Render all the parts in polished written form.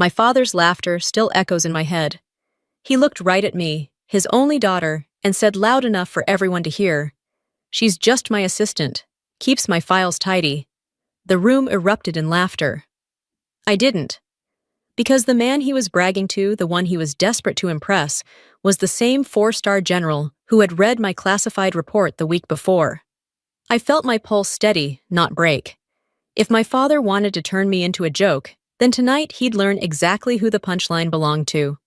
My father's laughter still echoes in my head. He looked right at me, his only daughter, and said loud enough for everyone to hear, "She's just my assistant, keeps my files tidy." The room erupted in laughter. I didn't. Because the man he was bragging to, the one he was desperate to impress, was the same 4-star general who had read my classified report the week before. I felt my pulse steady, not break. If my father wanted to turn me into a joke, then tonight he'd learn exactly who the punchline belonged to.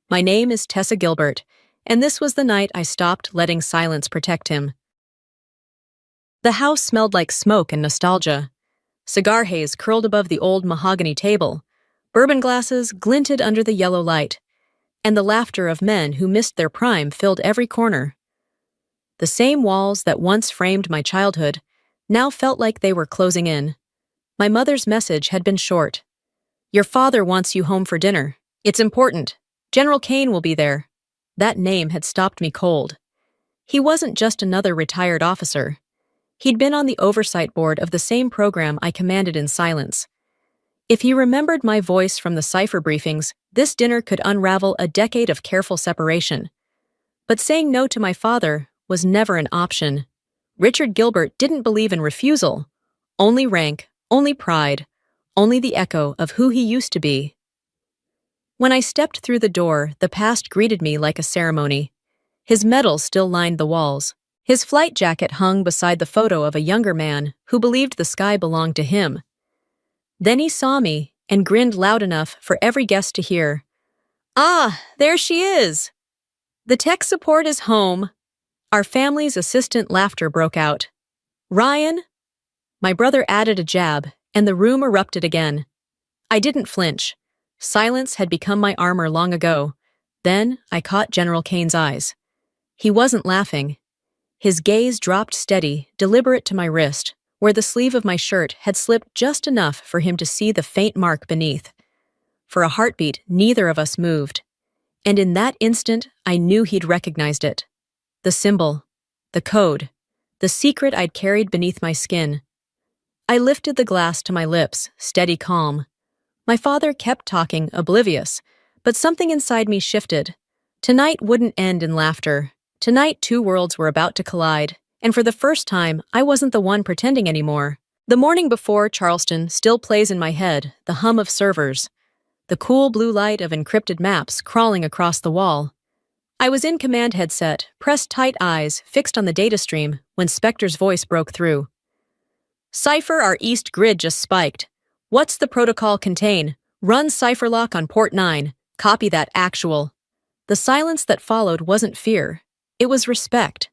My name is Tessa Gilbert, and this was the night I stopped letting silence protect him. The house smelled like smoke and nostalgia. Cigar haze curled above the old mahogany table. Bourbon glasses glinted under the yellow light, and the laughter of men who missed their prime filled every corner. The same walls that once framed my childhood now felt like they were closing in. My mother's message had been short. "Your father wants you home for dinner. It's important. General Kane will be there." That name had stopped me cold. He wasn't just another retired officer. He'd been on the oversight board of the same program I commanded in silence. If he remembered my voice from the cipher briefings, this dinner could unravel a decade of careful separation. But saying no to my father was never an option. Richard Gilbert didn't believe in refusal. Only rank, only pride, only the echo of who he used to be. When I stepped through the door, the past greeted me like a ceremony. His medal still lined the walls. His flight jacket hung beside the photo of a younger man who believed the sky belonged to him. Then he saw me and grinned loud enough for every guest to hear. "Ah, there she is! The tech support is home." Our family's assistant laughter broke out. "Ryan?" My brother added a jab, and the room erupted again. I didn't flinch. Silence had become my armor long ago. Then I caught General Kane's eyes. He wasn't laughing. His gaze dropped steady, deliberate to my wrist, where the sleeve of my shirt had slipped just enough for him to see the faint mark beneath. For a heartbeat, neither of us moved. And in that instant, I knew he'd recognized it. The symbol, the code, the secret I'd carried beneath my skin. I lifted the glass to my lips, steady calm. My father kept talking, oblivious, but something inside me shifted. Tonight wouldn't end in laughter. Tonight, two worlds were about to collide, and for the first time, I wasn't the one pretending anymore. The morning before Charleston still plays in my head, the hum of servers, the cool blue light of encrypted maps crawling across the wall. I was in command headset, pressed tight eyes fixed on the data stream when Spectre's voice broke through. "Cipher, our east grid just spiked. What's the protocol contain? Run cipher lock on port 9. Copy that actual." The silence that followed wasn't fear. It was respect.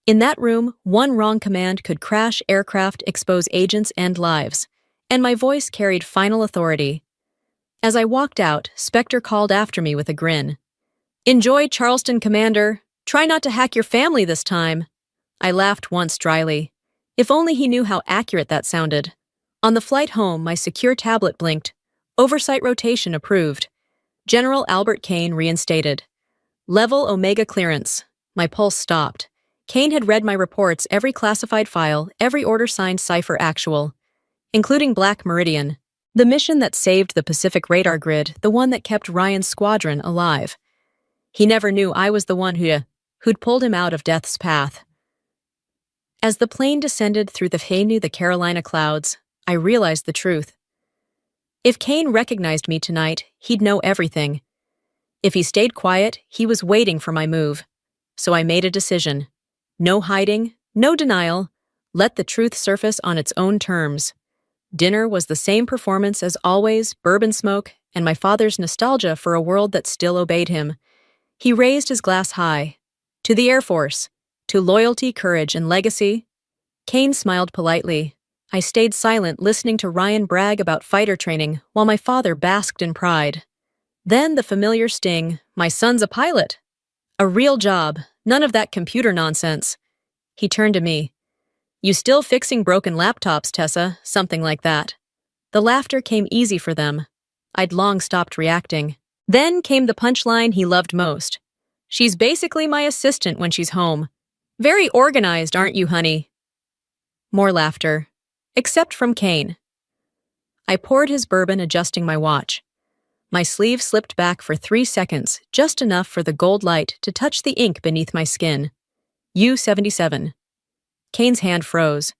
In that room, one wrong command could crash aircraft, expose agents and lives, and my voice carried final authority. As I walked out, Spectre called after me with a grin. "Enjoy Charleston, Commander. Try not to hack your family this time." I laughed once dryly. If only he knew how accurate that sounded. On the flight home, my secure tablet blinked. Oversight rotation approved. General Albert Kane reinstated. Level Omega clearance. My pulse stopped. Kane had read my reports, every classified file, every order signed cipher actual, including Black Meridian, the mission that saved the Pacific radar grid, the one that kept Ryan's squadron alive. He never knew I was the one who'd pulled him out of death's path. As the plane descended through the Carolina clouds, I realized the truth. If Kane recognized me tonight, he'd know everything. If he stayed quiet, he was waiting for my move. So I made a decision. No hiding, no denial. Let the truth surface on its own terms. Dinner was the same performance as always, bourbon smoke, and my father's nostalgia for a world that still obeyed him. He raised his glass high. To the Air Force. To loyalty, courage, and legacy. Kane smiled politely. I stayed silent, listening to Ryan brag about fighter training while my father basked in pride. Then the familiar sting, "My son's a pilot." A real job, none of that computer nonsense. He turned to me. "You still fixing broken laptops, Tessa?" Something like that. The laughter came easy for them. I'd long stopped reacting. Then came the punchline he loved most. "She's basically my assistant when she's home. Very organized, aren't you, honey?" More laughter. Except from Kane. I poured his bourbon, adjusting my watch. My sleeve slipped back for 3 seconds, just enough for the gold light to touch the ink beneath my skin. U-77. Kane's hand froze.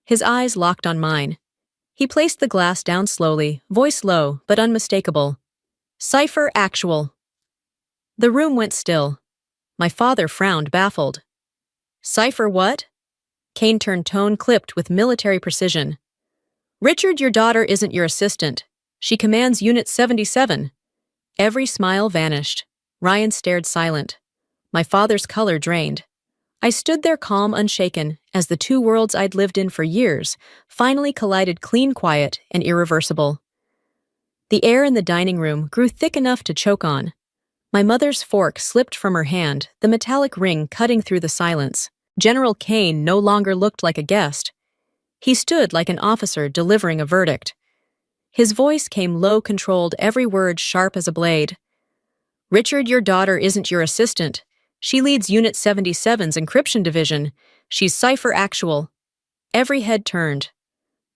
His eyes locked on mine. He placed the glass down slowly, voice low but unmistakable. Cipher actual. The room went still. My father frowned, baffled. Cipher what? Kane turned tone clipped with military precision. Richard, your daughter isn't your assistant. She commands Unit 77. Every smile vanished. Ryan stared silent. My father's color drained. I stood there calm, unshaken, as the two worlds I'd lived in for years finally collided clean, quiet, and irreversible. The air in the dining room grew thick enough to choke on. My mother's fork slipped from her hand, the metallic ring cutting through the silence. General Kane no longer looked like a guest. He stood like an officer delivering a verdict. His voice came low, controlled, every word sharp as a blade. Richard, your daughter isn't your assistant. She leads Unit 77's encryption division. She's Cipher actual. Every head turned.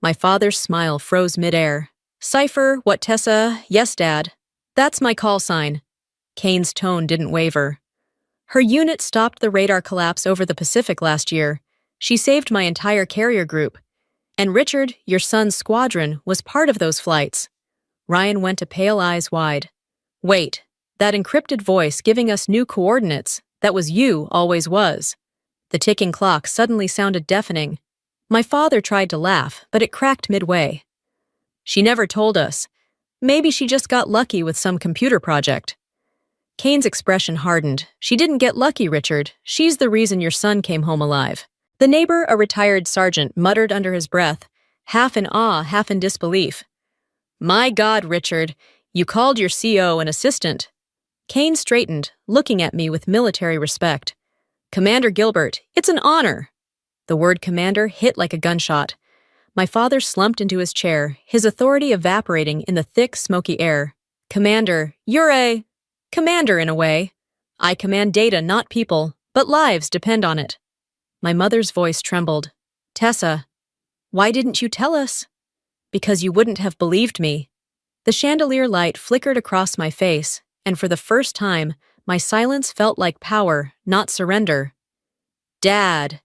My father's smile froze midair. Cipher, what, Tessa? Yes, Dad. That's my call sign. Kane's tone didn't waver. Her unit stopped the radar collapse over the Pacific last year. She saved my entire carrier group. And Richard, your son's squadron, was part of those flights. Ryan went to pale, eyes wide. Wait, that encrypted voice giving us new coordinates, that was you, always was. The ticking clock suddenly sounded deafening. My father tried to laugh, but it cracked midway. She never told us. Maybe she just got lucky with some computer project. Kane's expression hardened. She didn't get lucky, Richard. She's the reason your son came home alive. The neighbor, a retired sergeant, muttered under his breath, half in awe, half in disbelief. My God, Richard, you called your CO an assistant. Kane straightened, looking at me with military respect. Commander Gilbert, it's an honor. The word commander hit like a gunshot. My father slumped into his chair, his authority evaporating in the thick, smoky air. Commander, you're a... Commander, in a way. I command data, not people, but lives depend on it. My mother's voice trembled. Tessa, why didn't you tell us? Because you wouldn't have believed me. The chandelier light flickered across my face, and for the first time, my silence felt like power, not surrender. Dad,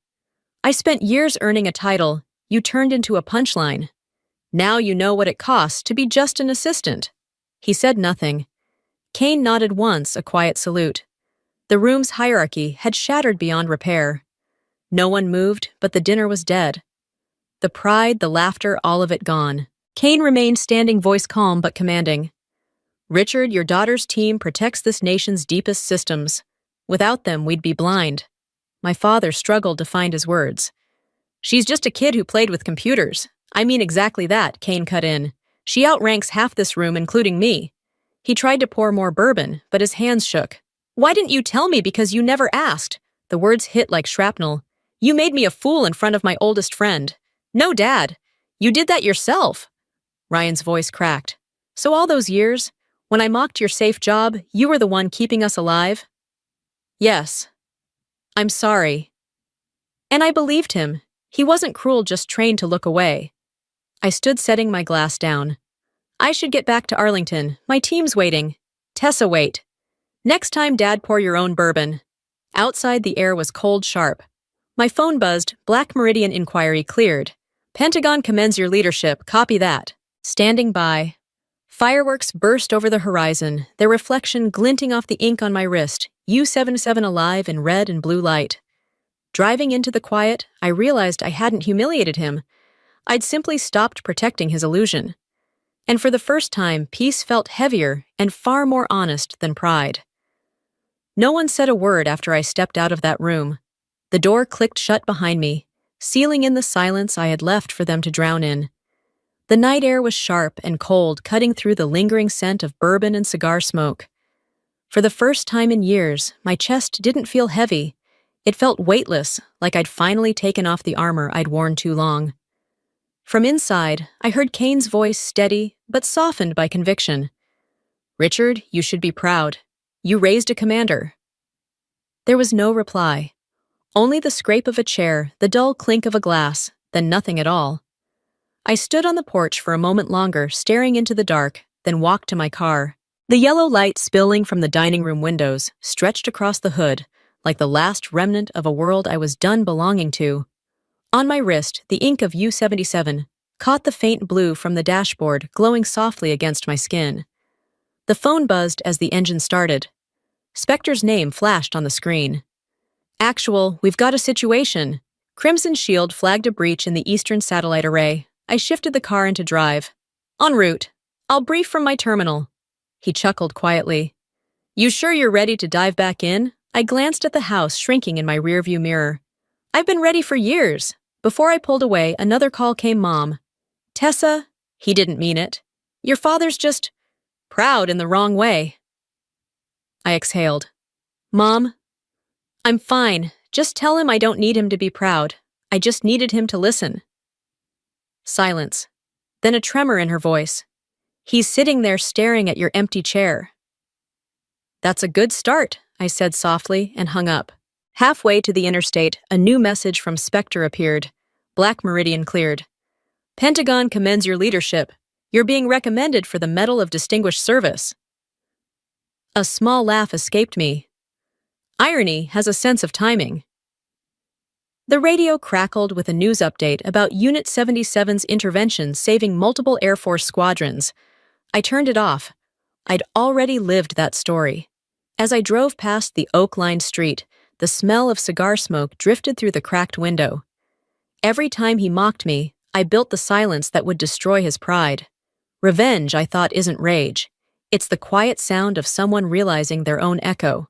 I spent years earning a title. You turned into a punchline. Now you know what it costs to be just an assistant. He said nothing. Kane nodded once, a quiet salute. The room's hierarchy had shattered beyond repair. No one moved, but the dinner was dead. The pride, the laughter, all of it gone. Kane remained standing, voice calm but commanding. Richard, your daughter's team protects this nation's deepest systems. Without them, we'd be blind. My father struggled to find his words. She's just a kid who played with computers. I mean exactly that, Kane cut in. She outranks half this room, including me. He tried to pour more bourbon, but his hands shook. Why didn't you tell me? Because you never asked. The words hit like shrapnel. You made me a fool in front of my oldest friend. No, Dad. You did that yourself. Ryan's voice cracked. So all those years, when I mocked your safe job, you were the one keeping us alive? Yes. I'm sorry. And I believed him. He wasn't cruel, just trained to look away. I stood setting my glass down. I should get back to Arlington. My team's waiting. Tessa, wait. Next time, Dad, pour your own bourbon. Outside, the air was cold, sharp. My phone buzzed. Black Meridian inquiry cleared. Pentagon commends your leadership. Copy that. Standing by. Fireworks burst over the horizon, their reflection glinting off the ink on my wrist, U-77 alive in red and blue light. Driving into the quiet, I realized I hadn't humiliated him. I'd simply stopped protecting his illusion. And for the first time, peace felt heavier and far more honest than pride. No one said a word after I stepped out of that room. The door clicked shut behind me, sealing in the silence I had left for them to drown in. The night air was sharp and cold, cutting through the lingering scent of bourbon and cigar smoke. For the first time in years, my chest didn't feel heavy. It felt weightless, like I'd finally taken off the armor I'd worn too long. From inside, I heard Kane's voice, steady, but softened by conviction. Richard, you should be proud. You raised a commander. There was no reply. Only the scrape of a chair, the dull clink of a glass, then nothing at all. I stood on the porch for a moment longer, staring into the dark, then walked to my car. The yellow light spilling from the dining room windows stretched across the hood, like the last remnant of a world I was done belonging to. On my wrist, the ink of U-77 caught the faint blue from the dashboard glowing softly against my skin. The phone buzzed as the engine started. Spectre's name flashed on the screen. Actual, we've got a situation. Crimson Shield flagged a breach in the Eastern Satellite Array. I shifted the car into drive. En route. I'll brief from my terminal. He chuckled quietly. You sure you're ready to dive back in? I glanced at the house shrinking in my rearview mirror. I've been ready for years. Before I pulled away, another call came. Mom. Tessa? He didn't mean it. Your father's just proud in the wrong way. I exhaled. Mom? I'm fine. Just tell him I don't need him to be proud. I just needed him to listen. Silence. Then a tremor in her voice. He's sitting there staring at your empty chair. That's a good start, I said softly and hung up. Halfway to the interstate, a new message from Spectre appeared. Black Meridian cleared. Pentagon commends your leadership. You're being recommended for the Medal of Distinguished Service. A small laugh escaped me. Irony has a sense of timing. The radio crackled with a news update about Unit 77's intervention saving multiple Air Force squadrons. I turned it off. I'd already lived that story. As I drove past the oak-lined street, the smell of cigar smoke drifted through the cracked window. Every time he mocked me, I built the silence that would destroy his pride. Revenge, I thought, isn't rage. It's the quiet sound of someone realizing their own echo.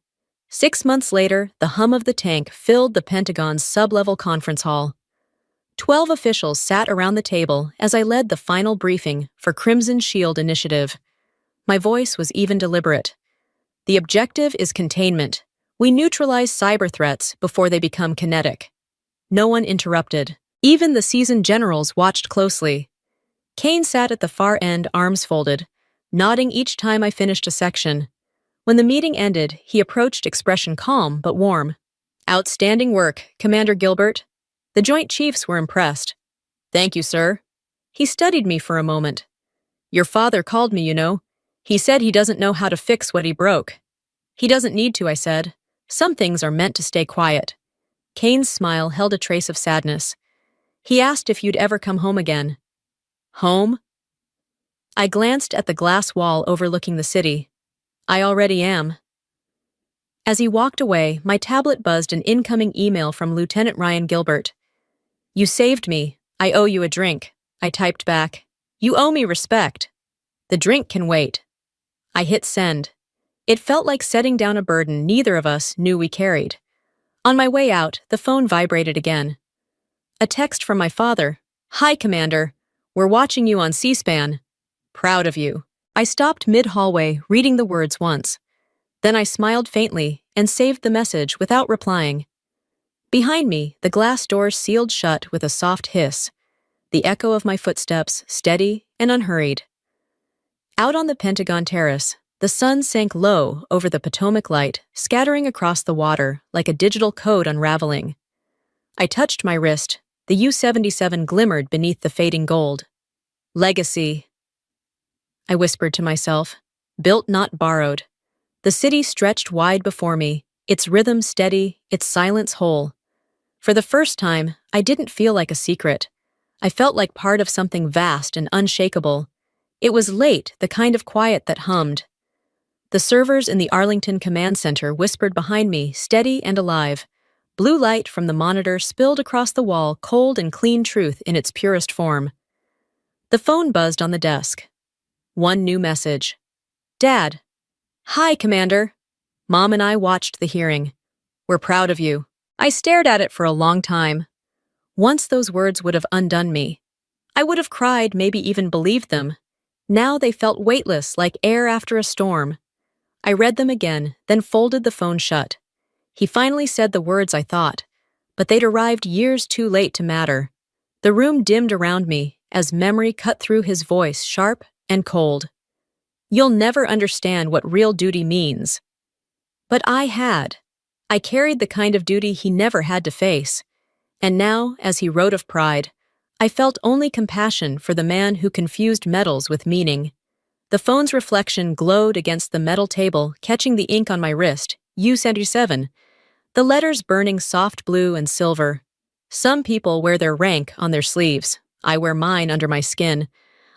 6 months later, the hum of the tank filled the Pentagon's sub-level conference hall. 12 officials sat around the table as I led the final briefing for Crimson Shield Initiative. My voice was even deliberate. The objective is containment. We neutralize cyber threats before they become kinetic. No one interrupted. Even the seasoned generals watched closely. Kane sat at the far end, arms folded, nodding each time I finished a section. When the meeting ended, he approached, expression calm but warm. Outstanding work, Commander Gilbert. The Joint Chiefs were impressed. Thank you, sir. He studied me for a moment. Your father called me, you know. He said he doesn't know how to fix what he broke. He doesn't need to, I said. Some things are meant to stay quiet. Kane's smile held a trace of sadness. He asked if you'd ever come home again. Home? I glanced at the glass wall overlooking the city. I already am. As he walked away, my tablet buzzed an incoming email from Lieutenant Ryan Gilbert. You saved me. I owe you a drink. I typed back. You owe me respect. The drink can wait. I hit send. It felt like setting down a burden neither of us knew we carried. On my way out, the phone vibrated again. A text from my father. Hi, Commander. We're watching you on C-SPAN. Proud of you. I stopped mid-hallway, reading the words once. Then I smiled faintly and saved the message without replying. Behind me, the glass doors sealed shut with a soft hiss, the echo of my footsteps steady and unhurried. Out on the Pentagon terrace, the sun sank low over the Potomac light, scattering across the water like a digital code unraveling. I touched my wrist. The U-77 glimmered beneath the fading gold. Legacy. I whispered to myself, built not borrowed. The city stretched wide before me, its rhythm steady, its silence whole. For the first time, I didn't feel like a secret. I felt like part of something vast and unshakable. It was late, the kind of quiet that hummed. The servers in the Arlington Command Center whispered behind me, steady and alive. Blue light from the monitor spilled across the wall, cold and clean truth in its purest form. The phone buzzed on the desk. One new message. Dad. Hi, Commander. Mom and I watched the hearing. We're proud of you. I stared at it for a long time. Once those words would have undone me. I would have cried, maybe even believed them. Now they felt weightless, like air after a storm. I read them again, then folded the phone shut. He finally said the words I thought, but they'd arrived years too late to matter. The room dimmed around me as memory cut through his voice, sharp and cold. You'll never understand what real duty means. But I had. I carried the kind of duty he never had to face. And now, as he wrote of pride, I felt only compassion for the man who confused medals with meaning. The phone's reflection glowed against the metal table, catching the ink on my wrist, U77, the letters burning soft blue and silver. Some people wear their rank on their sleeves. I wear mine under my skin.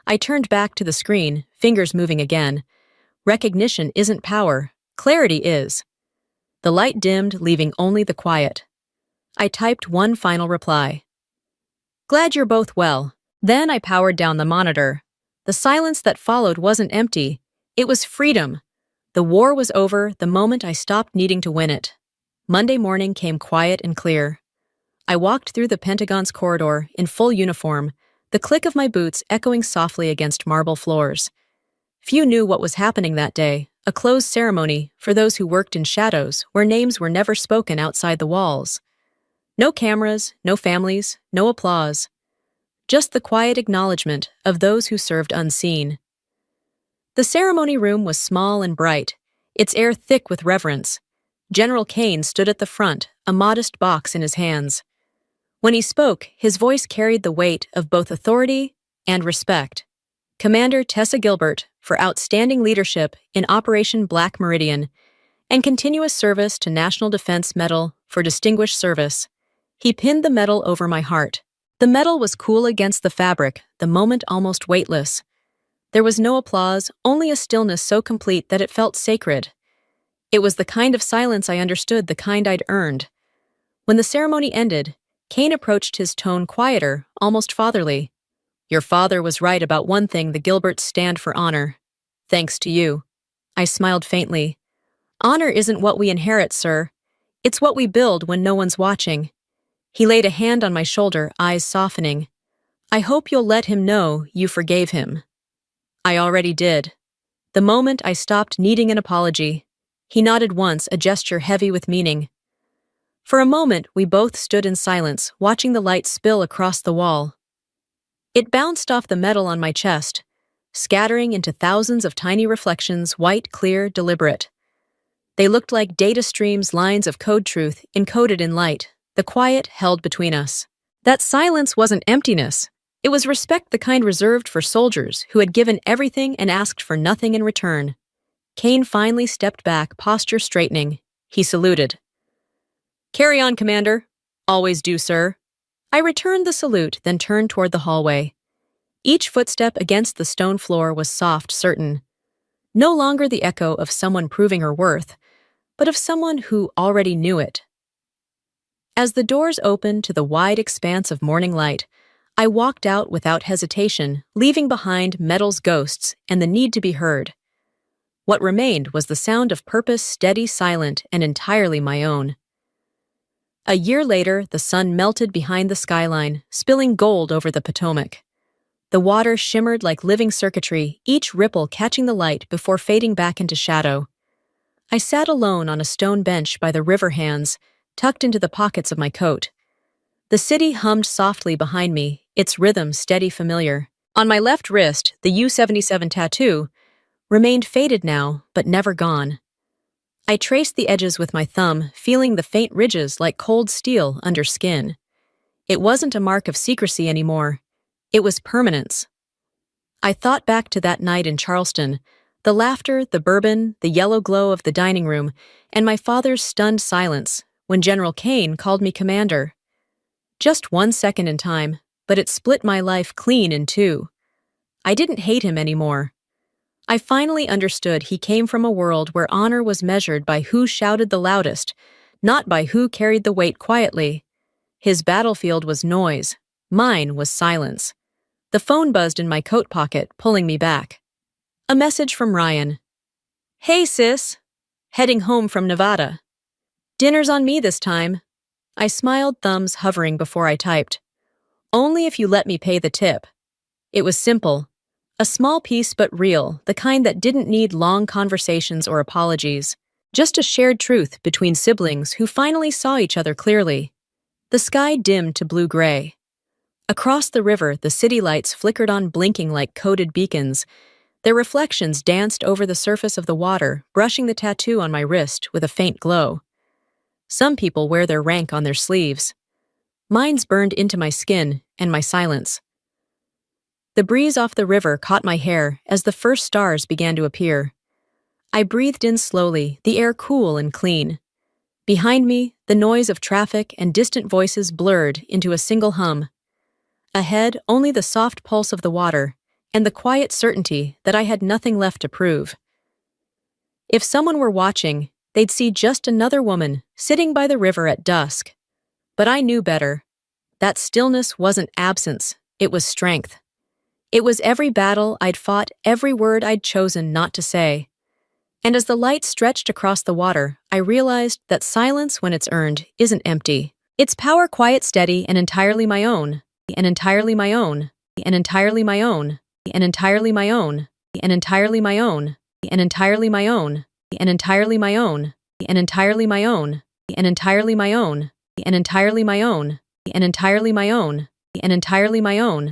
I turned back to the screen, fingers moving again. Recognition isn't power. Clarity is. The light dimmed, leaving only the quiet. I typed one final reply. Glad you're both well. Then I powered down the monitor. The silence that followed wasn't empty. It was freedom. The war was over the moment I stopped needing to win it. Monday morning came quiet and clear. I walked through the Pentagon's corridor in full uniform, the click of my boots echoing softly against marble floors. Few knew what was happening that day, a closed ceremony for those who worked in shadows where names were never spoken outside the walls. No cameras, no families, no applause. Just the quiet acknowledgement of those who served unseen. The ceremony room was small and bright, its air thick with reverence. General Kane stood at the front, a modest box in his hands. When he spoke, his voice carried the weight of both authority and respect. Commander Tessa Gilbert for outstanding leadership in Operation Black Meridian and continuous service to National Defense Medal for distinguished service. He pinned the medal over my heart. The metal was cool against the fabric, the moment almost weightless. There was no applause, only a stillness so complete that it felt sacred. It was the kind of silence I understood, the kind I'd earned. When the ceremony ended, Kane approached, his tone quieter, almost fatherly. Your father was right about one thing, the Gilberts stand for honor. Thanks to you. I smiled faintly. Honor isn't what we inherit, sir. It's what we build when no one's watching. He laid a hand on my shoulder, eyes softening. I hope you'll let him know you forgave him. I already did. The moment I stopped needing an apology. He nodded once, a gesture heavy with meaning. For a moment, we both stood in silence, watching the light spill across the wall. It bounced off the metal on my chest, scattering into thousands of tiny reflections, white, clear, deliberate. They looked like data streams, lines of code truth encoded in light. The quiet held between us. That silence wasn't emptiness. It was respect, the kind reserved for soldiers who had given everything and asked for nothing in return. Kane finally stepped back, posture straightening. He saluted. Carry on, Commander. Always do, sir. I returned the salute, then turned toward the hallway. Each footstep against the stone floor was soft, certain. No longer the echo of someone proving her worth, but of someone who already knew it. As the doors opened to the wide expanse of morning light, I walked out without hesitation, leaving behind metal's ghosts and the need to be heard. What remained was the sound of purpose, steady, silent, and entirely my own. A year later, the sun melted behind the skyline, spilling gold over the Potomac. The water shimmered like living circuitry, each ripple catching the light before fading back into shadow. I sat alone on a stone bench by the river hands, tucked into the pockets of my coat. The city hummed softly behind me, its rhythm steady, familiar. On my left wrist, the U77 tattoo remained faded now, but never gone. I traced the edges with my thumb, feeling the faint ridges like cold steel under skin. It wasn't a mark of secrecy anymore. It was permanence. I thought back to that night in Charleston, the laughter, the bourbon, the yellow glow of the dining room, and my father's stunned silence when General Kane called me commander. Just 1 second in time, but it split my life clean in two. I didn't hate him anymore. I finally understood he came from a world where honor was measured by who shouted the loudest, not by who carried the weight quietly. His battlefield was noise. Mine was silence. The phone buzzed in my coat pocket, pulling me back. A message from Ryan. Hey, sis. Heading home from Nevada. Dinner's on me this time. I smiled, thumbs hovering before I typed. Only if you let me pay the tip. It was simple. A small piece but real, the kind that didn't need long conversations or apologies. Just a shared truth between siblings who finally saw each other clearly. The sky dimmed to blue-gray. Across the river, the city lights flickered on, blinking like coded beacons. Their reflections danced over the surface of the water, brushing the tattoo on my wrist with a faint glow. Some people wear their rank on their sleeves. Mine's burned into my skin and my silence. The breeze off the river caught my hair as the first stars began to appear. I breathed in slowly, the air cool and clean. Behind me, the noise of traffic and distant voices blurred into a single hum. Ahead, only the soft pulse of the water and the quiet certainty that I had nothing left to prove. If someone were watching, they'd see just another woman sitting by the river at dusk. But I knew better. That stillness wasn't absence, it was strength. It was every battle I'd fought, every word I'd chosen not to say. And as the light stretched across the water, I realized that silence, when it's earned, isn't empty. It's power quiet, steady, and entirely my own. And entirely my own. And entirely my own. And entirely my own. And entirely my own. And entirely my own. And entirely my own. And entirely my own. And entirely my own. And entirely my own. And entirely my own. And entirely my own.